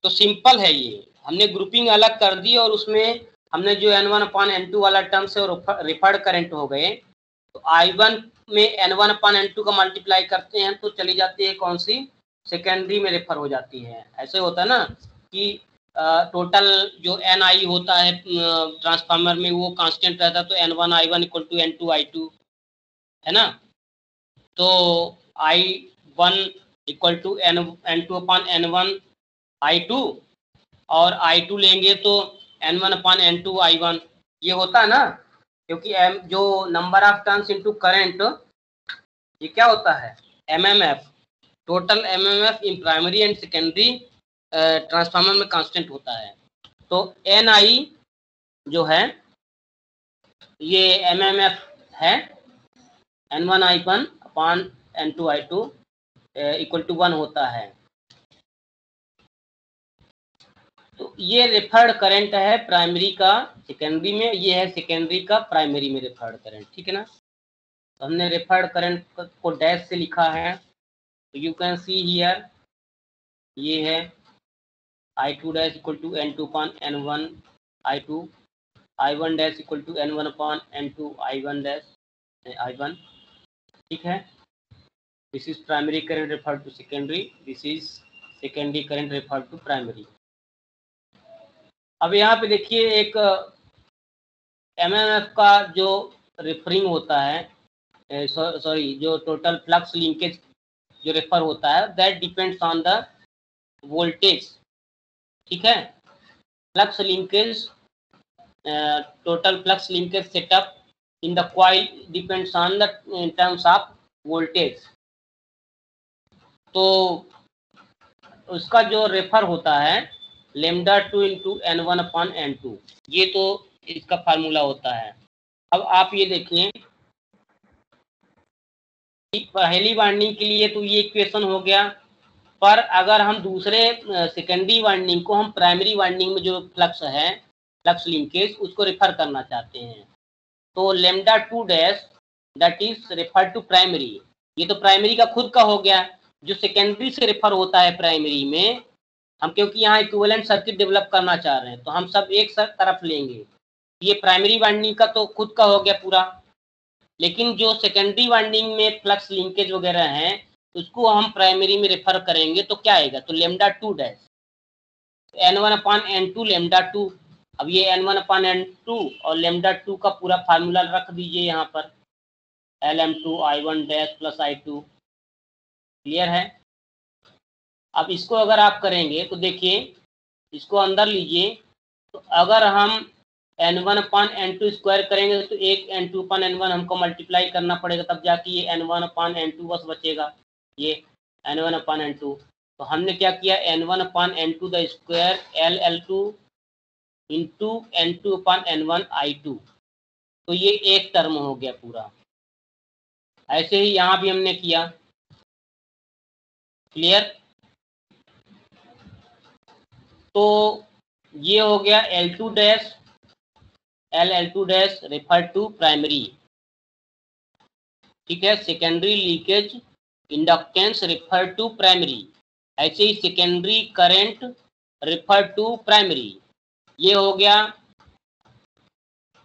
तो सिंपल है, ये हमने ग्रुपिंग अलग कर दी और उसमें हमने जो N1/N2 वाला टर्म से रेफर्ड करंट हो गए, तो I1 में N1/N2 का मल्टीप्लाई करते हैं तो चली जाती है कौन सी, सेकेंडरी में रेफर हो जाती है। ऐसे होता है ना कि टोटल जो NI होता है ट्रांसफार्मर में वो कांस्टेंट रहता है, तो N1 I1 equal to N2 I2 है ना, तो I1 equal to N2/N1 I2 और I2 लेंगे तो N1/N2 I1, ये होता है ना, क्योंकि जो number of turns into current, ये क्या होता है, MMF, total MMF in primary and secondary transformer में कांस्टेंट होता है। तो NI जो है ये MMF है, N1 I1 upon N2 I2 equal to 1 होता है। तो ये रेफर्ड करंट है प्राइमरी का सेकेंडरी में, ये है सेकेंडरी का प्राइमरी में रेफर्ड करंट, ठीक है ना। तो हमने रेफर्ड करंट को डैश से लिखा है, तो यू कैन सी हियर, ये है I2 dash equal to N2/N1 I2, I1 dash equal to N1/N2 I1 dash I1, ठीक है। This is primary current referred to secondary, this is secondary current referred to primary. अब यहाँ पे देखिए एक MMF का जो रेफरिंग होता है, सॉरी जो टोटल फ्लक्स लिंकेज जो रेफर होता है, that depends on the voltage, ठीक है। Flux linkage, total flux linkage setup in the coil depends on the in terms of voltage. तो उसका जो रेफर होता है λ2 इंटू N1/N2, ये तो इसका फार्मूला होता है। अब आप ये देखिए पहली वाइंडिंग के लिए तो ये इक्वेशन हो गया, पर अगर हम दूसरे सेकेंडरी वाइंडिंग को हम प्राइमरी वाइंडिंग में जो फ्लक्स है, फ्लक्स लिंकेज, उसको रेफर करना चाहते हैं, तो lambda 2 dash that is refer to primary, ये तो प्राइमरी का खुद का हो गया, जो सेकेंडरी से रेफर होता है प्राइमरी में, हम क्योंकि यहाँ इक्विवेलेंट सर्किट डेवलप करना चाह रहे हैं तो हम सब एक तरफ लेंगे, ये प्राइमरी वाइंडिंग का तो खुद का हो गया पूरा, लेकिन जो सेकेंडरी वाइंडिंग में फ्लक्स लिंकेज वगैरह हैं उसको हम प्राइमरी में रेफर करेंगे तो क्या आएगा, तो लेमडा 2 डैश n1/n2 लेमडा 2। अब ये n1/n2 और लेमडा 2 का पूरा फार्मूला रख दीजिए यहाँ पर, lm2 I1 dash plus I2, clear है। अब इसको अगर आप करेंगे तो देखिए, इसको अंदर लीजिए, तो अगर हम n1/n2 स्क्वायर करेंगे तो एक n2/n1 हमको मल्टीप्लाई करना पड़ेगा, तब जाके ये n1/n2 बस बचेगा, ये n1/n2। तो हमने क्या किया, n1/n2 the square LL2 into n2/n1 I2, तो ये एक टर्म हो गया पूरा। ऐसे ही यहाँ भी हमने किया, क्लियर। तो ये हो गया L2 dash LL2 dash refer to primary, ठीक है, secondary leakage inductance refer to primary, ऐसे ही secondary current refer to primary, ये हो गया,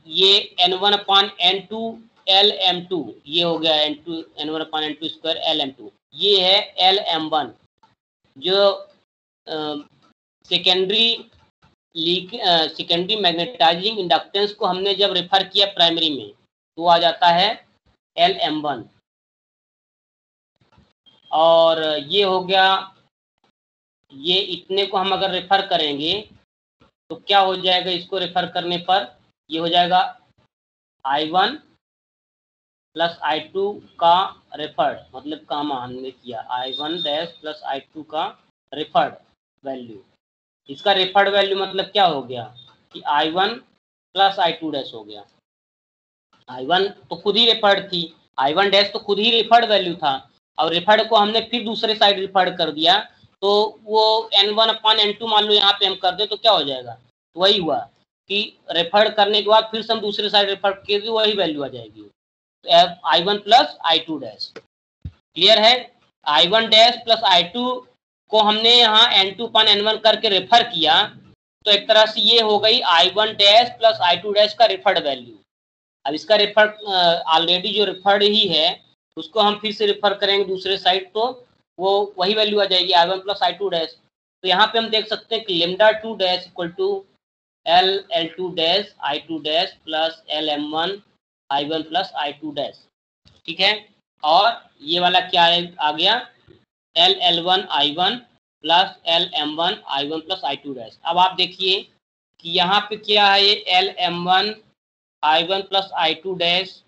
ये n1/n2 LM2, ये हो गया n1/n2 स्क्वायर LM2, ये है LM1 जो सेकेंडरी मैग्नेटाइजिंग इंडक्टेंस को हमने जब रेफर किया प्राइमरी में तो आ जाता है LM1। और ये हो गया, ये इतने को हम अगर रेफर करेंगे तो क्या हो जाएगा, इसको रेफर करने पर ये हो जाएगा I1 प्लस I2 का रेफर्ड, मतलब कामा हमने किया I1 डैश प्लस I2 का रेफर्ड वैल्यू, इसका रेफर्ड वैल्यू मतलब क्या हो गया कि I1 प्लस I2 डैश हो गया। I1 तो खुद ही रेफर्ड थी, I1 डैश तो खुद ही रेफर्ड वैल्यू था, और रेफर्ड को हमने फिर दूसरे साइड रेफर्ड कर दिया, तो वो n1/n2 मान लो यहाँ पे हम कर दे तो क्या हो जाएगा, तो वही हुआ कि रेफर्ड करने के बाद फिर से हम दूसरे साइड रेफर्ड किए तो वही वैल्यू आ जाएगी, तो I1 plus I2 dash, clear है। I1 डैश प्लस I2 को हमने यहाँ n2/n1 करके रेफर किया, तो एक तरह से ये हो गई I1 dash plus I2 dash का रेफर्ड वैल्यू। अब इसका रेफर्ड ऑलरेडी जो रेफर्ड ही है उसको हम फिर से रेफर करेंगे दूसरे साइड, तो वो वही वैल्यू आ जाएगी I1 प्लस I2 डैश। तो यहाँ पे हम देख सकते हैं कि lambda 2 dash equal to LL2 dash I2 dash plus LM1 I1 plus I2 dash, ठीक है। और ये वाला क्या आ गया, LL1 I1 plus LM1 I1 plus I2 dash. अब आप देखिए कि यहाँ पे क्या है, ये LM1 I1 plus I2 dash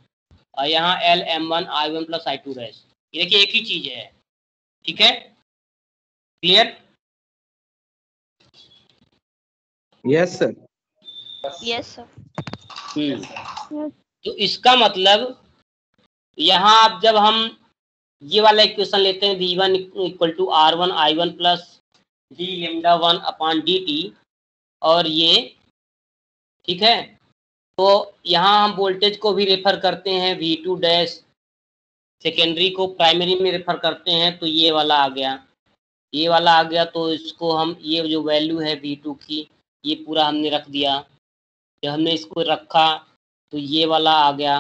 और यहाँ LM1 I1 plus I2 dash, ये देखिए एक ही चीज है, ठीक है, clear. Yes sir. Yes sir. तो इसका मतलब यहाँ आप जब हम ये वाला इक्वेशन लेते हैं V1 equal to R1 I1 plus d lambda 1 upon dt, और ये ठीक है, तो यहाँ हम वोल्टेज को भी रेफर करते हैं V2 डैश, सेकेंडरी को प्राइमरी में रेफर करते हैं, तो ये वाला आ गया, ये वाला आ गया। तो इसको हम ये जो वैल्यू है V2 की ये पूरा हमने रख दिया, जब हमने इसको रखा तो ये वाला आ गया।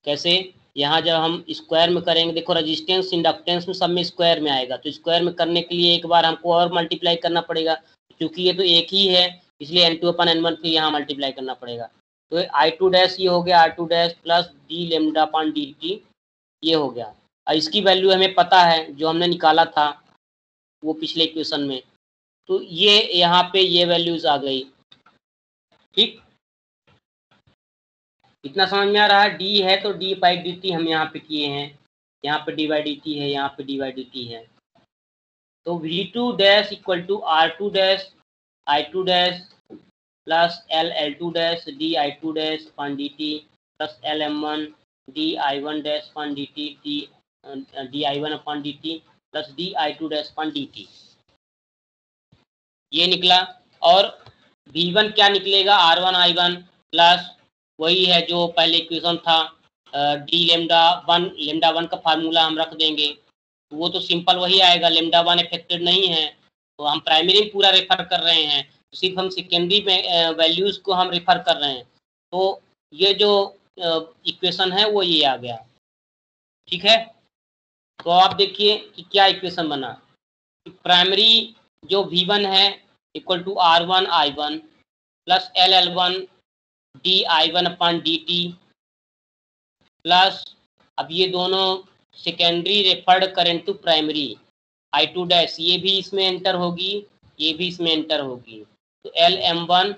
कैसे, यहाँ जब हम स्क्वायर में करेंगे, देखो रेजिस्टेंस इंडक्टेंस में सब में स्क्वायर में आएगा, तो स्क्वायर में करने के लिए एक बार हमको और मल्टीप्लाई करना पड़ेगा, क्योंकि ये तो एक ही है इसलिए n2/n1 फिर यहाँ मल्टीप्लाई करना पड़ेगा। तो I2 डैश ये हो गया R2 dash plus d lambda upon dt, ये हो गया। और इसकी वैल्यू हमें पता है जो हमने निकाला था वो पिछले इक्वेशन में, तो ये यहाँ पे ये वैल्यूज आ गई, ठीक। इतना समझ में आ रहा है, d है तो d बाई dt हम यहाँ पे किए हैं, यहाँ पे d बाई dt है, यहाँ पे d बाई dt है। तो V2 dash equal to R2 dash I2 dash plus LL2 dash d I2 dash upon dt plus LM1 di1 dash upon dt di1 upon dt plus di2 dash upon dt, ये निकला। और v1 क्या निकलेगा, r1 i1 plus वही है जो पहले equation था, डी लेमडा वन का फार्मूला हम रख देंगे, वो तो सिंपल वही आएगा, लेमडा वन अफेक्टेड नहीं है तो हम प्राइमरी में पूरा रेफर कर रहे हैं, सिर्फ हम सेकेंडरी वैल्यूज को हम रेफर कर रहे हैं। तो ये जो इक्वेशन है वो ये आ गया, ठीक है। तो आप देखिए कि क्या इक्वेशन बना, प्राइमरी जो v1 है equal to r1 i1 plus LL1 di1 upon dt plus, अब ये दोनों secondary referred current to primary I2 dash, ये भी इसमें एंटर होगी, ये भी इसमें एंटर होगी, तो LM1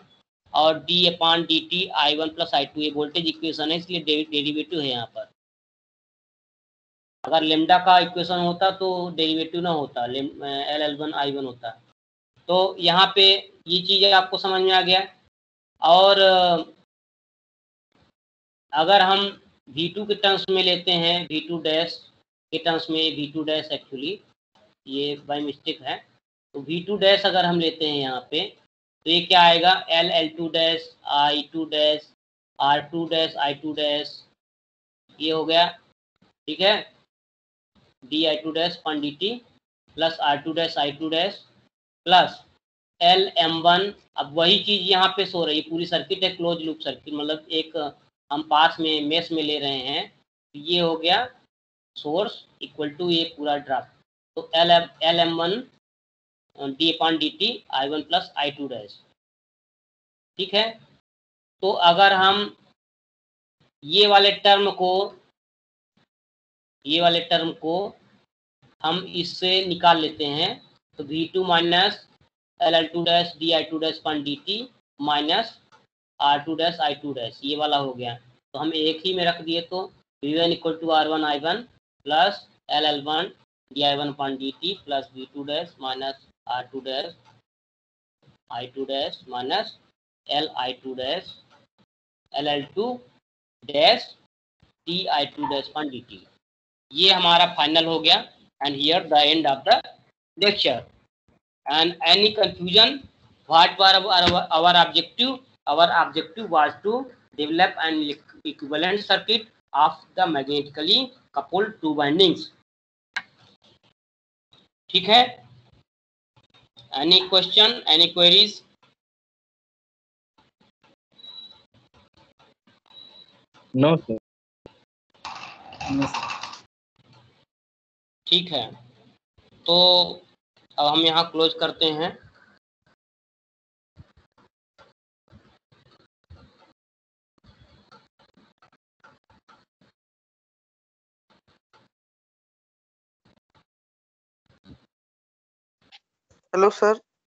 और d upon dt I1 plus I2, ये वोल्टेज इक्वेशन है इसलिए डेरिवेटिव है यहाँ पर। अगर लेमडा का इक्वेशन होता तो डेरिवेटिव ना होता, LL1 I1 होता। तो यहाँ पे ये चीज़ आपको समझ में आ गया। और अगर हम V2 के टर्म्स में लेते हैं, V2 डैश के टर्म्स में, V2 डैश एक्चुअली ये बाय मिस्टेक है, तो V2 डैश अगर हम लेते हैं यहाँ पे तो ये क्या आएगा, LL2 dash I2 dash R2 dash I2 dash, ये हो गया, ठीक है, di2 dash upon dt plus R2 dash I2 dash plus LM1। अब वही चीज़ यहाँ पे सो रही है, पूरी सर्किट है क्लोज लूप सर्किट, मतलब एक हम पास में मेश में ले रहे हैं, ये हो गया सोर्स इक्वल टू ये पूरा ड्राफ्ट, तो LM1 d upon dt I1 plus I2 dash, ठीक है। तो अगर हम ये वाले टर्म को हम इससे निकाल लेते हैं, तो V2 minus LL2 dash di2 dash upon dt minus R2 dash I2 dash, ये वाला हो गया। तो हम एक ही में रख दिए, तो V1 equal to R1 I1 plus LL1 di1 upon dt plus V2 dash minus R2 dash I2 dash minus LI2 dash LL2 dash di2 dash upon dt, ये हमारा फाइनल हो गया। And here the end of the lecture. And any confusion? What were our objective? Our objective was to develop an equivalent circuit of the magnetically coupled two windings. ठीक है? Any question? Any queries? No, sir. ठीक है, तो अब हम यहाँ close करते हैं। Hello sir.